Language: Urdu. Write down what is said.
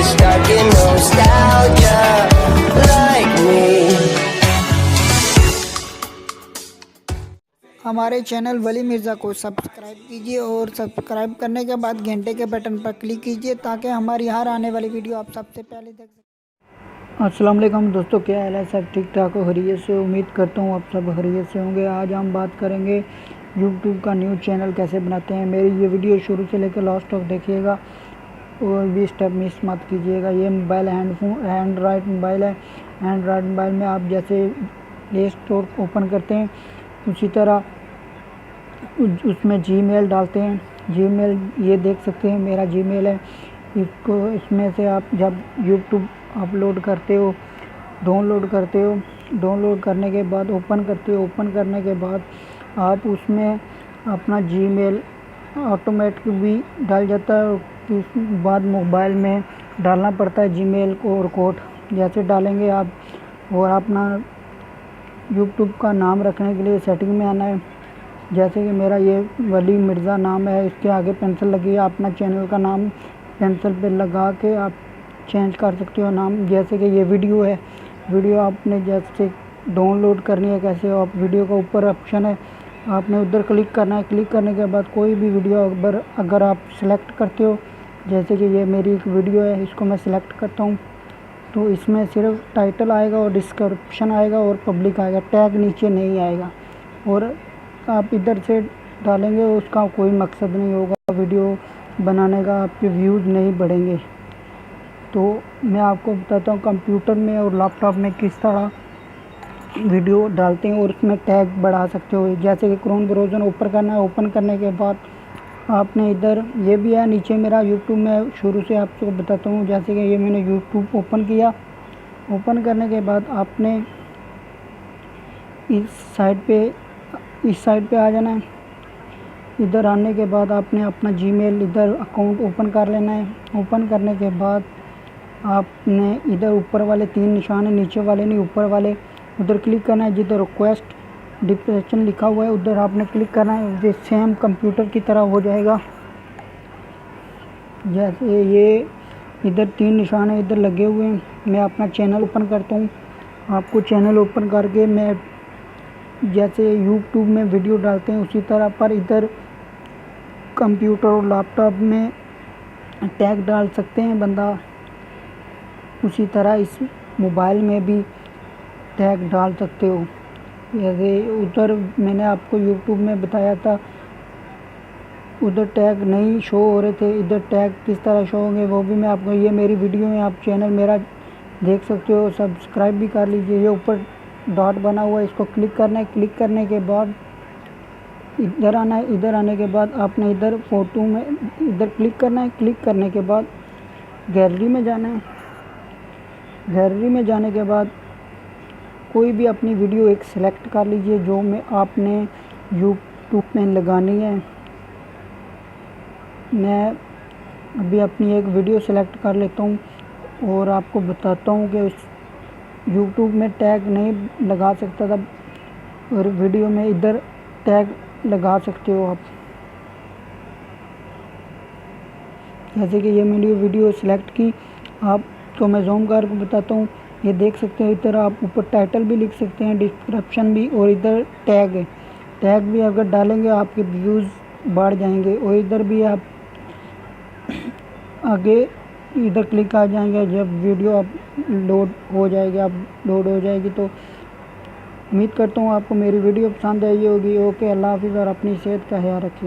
stuck in nostalgia like me. ہمارے چینل ولی مرزا کو سبسکرائب کیجیے اور سبسکرائب کرنے کے بعد گھنٹے کے بٹن پر کلک کیجیے تاکہ ہماری ہر آنے والی ویڈیو آپ سب سے پہلے دیکھ سکیں۔ السلام علیکم دوستو، کیا حال ہے؟ سب ٹھیک ٹھاک ہو؟ خیریت سے؟ امید کرتا ہوں آپ سب خیریت سے ہوں گے۔ آج ہم بات کریں گے یوٹیوب کا نیو چینل کیسے بناتے ہیں۔ میری یہ ویڈیو شروع سے لے کے لاسٹ تک دیکھیے گا اور بھی اسٹیپ مس مت کیجیے گا۔ یہ موبائل اینڈرائڈ موبائل ہے۔ اینڈرائڈ موبائل میں آپ جیسے پلے اسٹور اوپن کرتے ہیں اسی طرح اس میں جی میل ڈالتے ہیں۔ جی میل یہ دیکھ سکتے ہیں میرا جی میل ہے۔ اس میں سے آپ جب یوٹیوب اپلوڈ کرتے ہو، ڈاؤن لوڈ کرنے کے بعد اوپن کرتے ہو، اوپن کرنے کے بعد آپ اس میں اپنا جی میل آٹومیٹک بھی ڈال جاتا ہے، اس بعد موبائل میں ڈالنا پڑتا ہے جی میل کو اور کوڈ جیسے ڈالیں گے آپ۔ اور اپنا یوٹیوب کا نام رکھنے کے لیے سیٹنگ میں آنا ہے، جیسے کہ میرا یہ ولی مرزا نام ہے، اس کے آگے پینسل لگی ہے، اپنا چینل کا نام پینسل پہ لگا کے آپ چینج کر سکتے ہو نام۔ جیسے کہ یہ ویڈیو ہے، ویڈیو آپ نے جیسے ڈاؤن لوڈ کرنی ہے کیسے، آپ ویڈیو کا اوپر آپشن ہے، آپ نے ادھر کلک کرنا ہے۔ کلک کرنے کے بعد کوئی بھی ویڈیو اگر آپ سلیکٹ کرتے ہو، جیسے کہ یہ میری ایک ویڈیو ہے، اس کو میں سلیکٹ کرتا ہوں تو اس میں صرف ٹائٹل آئے گا اور ڈسکرپشن آئے گا اور پبلک آئے گا، ٹیگ نیچے نہیں آئے گا۔ اور آپ ادھر سے ڈالیں گے اس کا کوئی مقصد نہیں ہوگا ویڈیو بنانے کا، آپ کے ویوز نہیں بڑھیں گے۔ تو میں آپ کو بتاتا ہوں کمپیوٹر میں اور لیپ ٹاپ میں کس طرح ویڈیو ڈالتے ہیں اور اس میں ٹیگ بڑھا سکتے ہو۔ جیسے کہ کروم براؤزر اوپن کرنا ہے، اوپن کرنے کے بعد آپ نے ادھر یہ بھی ہے نیچے میرا یوٹیوب، میں شروع سے آپ کو بتاتا ہوں۔ جیسے کہ یہ میں نے یوٹیوب اوپن کیا، اوپن کرنے کے بعد آپ نے اس سائڈ پہ آ جانا ہے۔ ادھر آنے کے بعد آپ نے اپنا جی میل ادھر اکاؤنٹ اوپن کر لینا ہے۔ اوپن کرنے کے بعد آپ نے ادھر اوپر والے 3 نشان ہیں، نیچے والے نہیں اوپر والے، ادھر کلک کرنا ہے۔ جدھر ریکویسٹ ڈسکرپشن لکھا ہوا ہے ادھر آپ نے کلک کرنا ہے، یہ سیم کمپیوٹر کی طرح ہو جائے گا۔ جیسے یہ ادھر 3 نشان ہیں ادھر لگے ہوئے ہیں۔ میں اپنا چینل اوپن کرتا ہوں، آپ کو چینل اوپن کر کے میں جیسے یوٹیوب میں ویڈیو ڈالتے ہیں اسی طرح پر ادھر کمپیوٹر اور لیپ ٹاپ میں ٹیگ ڈال سکتے ہیں بندہ، اسی طرح اس موبائل میں بھی ٹیگ ڈال سکتے ہو۔ جیسے ادھر میں نے آپ کو یوٹیوب میں بتایا تھا ادھر ٹیگ نہیں شو ہو رہے تھے، ادھر ٹیگ کس طرح شو ہوں گے وہ بھی میں آپ کو، یہ میری ویڈیو میں آپ چینل میرا دیکھ سکتے ہو، سبسکرائب بھی کر لیجئے۔ یہ اوپر ڈاٹ بنا ہوا ہے، اس کو کلک کرنا ہے۔ کلک کرنے کے بعد ادھر آنا ہے، ادھر آنے کے بعد آپ نے ادھر فوٹو میں ادھر کلک کرنا ہے۔ کلک کرنے کے بعد گیلری میں جانا ہے۔ گیلری میں جانے کے بعد کوئی بھی اپنی ویڈیو ایک سلیکٹ کر لیجئے جو میں آپ نے یوٹیوب میں لگانی ہے۔ میں ابھی اپنی ایک ویڈیو سلیکٹ کر لیتا ہوں اور آپ کو بتاتا ہوں کہ اس یوٹیوب میں ٹیگ نہیں لگا سکتا تھا اور ویڈیو میں ادھر ٹیگ لگا سکتے ہو آپ۔ جیسے کہ یہ میں نے ویڈیو سلیکٹ کی، آپ کو میں زوم کر کے بتاتا ہوں، یہ دیکھ سکتے ہیں ادھر آپ اوپر ٹائٹل بھی لکھ سکتے ہیں، ڈسکرپشن بھی، اور ادھر ٹیگ ہے۔ ٹیگ بھی اگر ڈالیں گے آپ کے ویوز بڑھ جائیں گے۔ اور ادھر بھی آپ آگے ادھر کلک آ جائیں گے جب ویڈیو آپ لوڈ ہو جائے گی تو امید کرتا ہوں آپ کو میری ویڈیو پسند آئی ہوگی۔ اوکے، اللہ حافظ اور اپنی صحت کا خیال رکھیے۔